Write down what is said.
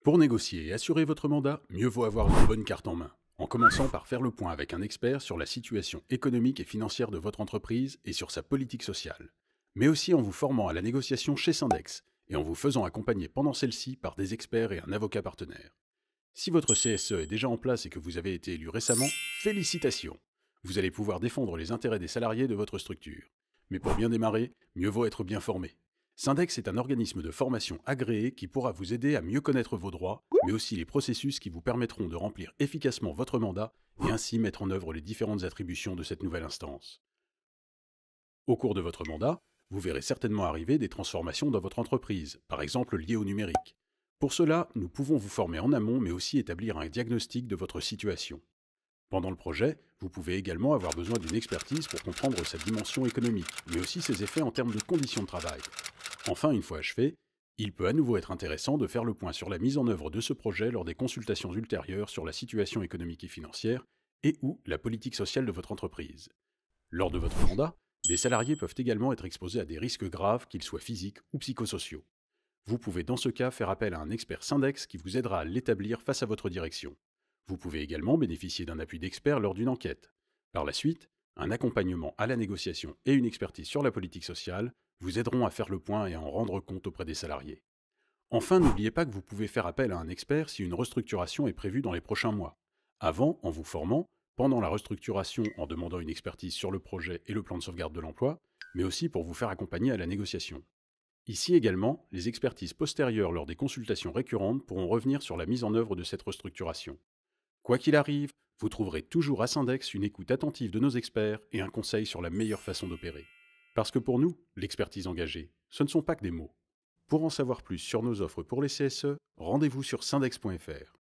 Pour négocier et assurer votre mandat, mieux vaut avoir une bonne carte en main, en commençant par faire le point avec un expert sur la situation économique et financière de votre entreprise et sur sa politique sociale, mais aussi en vous formant à la négociation chez Syndex et en vous faisant accompagner pendant celle-ci par des experts et un avocat partenaire. Si votre CSE est déjà en place et que vous avez été élu récemment, félicitations! Vous allez pouvoir défendre les intérêts des salariés de votre structure. Mais pour bien démarrer, mieux vaut être bien formé. Syndex est un organisme de formation agréé qui pourra vous aider à mieux connaître vos droits, mais aussi les processus qui vous permettront de remplir efficacement votre mandat et ainsi mettre en œuvre les différentes attributions de cette nouvelle instance. Au cours de votre mandat, vous verrez certainement arriver des transformations dans votre entreprise, par exemple liées au numérique. Pour cela, nous pouvons vous former en amont, mais aussi établir un diagnostic de votre situation. Pendant le projet, vous pouvez également avoir besoin d'une expertise pour comprendre sa dimension économique, mais aussi ses effets en termes de conditions de travail. Enfin, une fois achevé, il peut à nouveau être intéressant de faire le point sur la mise en œuvre de ce projet lors des consultations ultérieures sur la situation économique et financière et ou la politique sociale de votre entreprise. Lors de votre mandat, des salariés peuvent également être exposés à des risques graves, qu'ils soient physiques ou psychosociaux. Vous pouvez dans ce cas faire appel à un expert Syndex qui vous aidera à l'établir face à votre direction. Vous pouvez également bénéficier d'un appui d'expert lors d'une enquête. Par la suite, un accompagnement à la négociation et une expertise sur la politique sociale vous aideront à faire le point et à en rendre compte auprès des salariés. Enfin, n'oubliez pas que vous pouvez faire appel à un expert si une restructuration est prévue dans les prochains mois. Avant, en vous formant, pendant la restructuration en demandant une expertise sur le projet et le plan de sauvegarde de l'emploi, mais aussi pour vous faire accompagner à la négociation. Ici également, les expertises postérieures lors des consultations récurrentes pourront revenir sur la mise en œuvre de cette restructuration. Quoi qu'il arrive, vous trouverez toujours à Syndex une écoute attentive de nos experts et un conseil sur la meilleure façon d'opérer. Parce que pour nous, l'expertise engagée, ce ne sont pas que des mots. Pour en savoir plus sur nos offres pour les CSE, rendez-vous sur syndex.fr.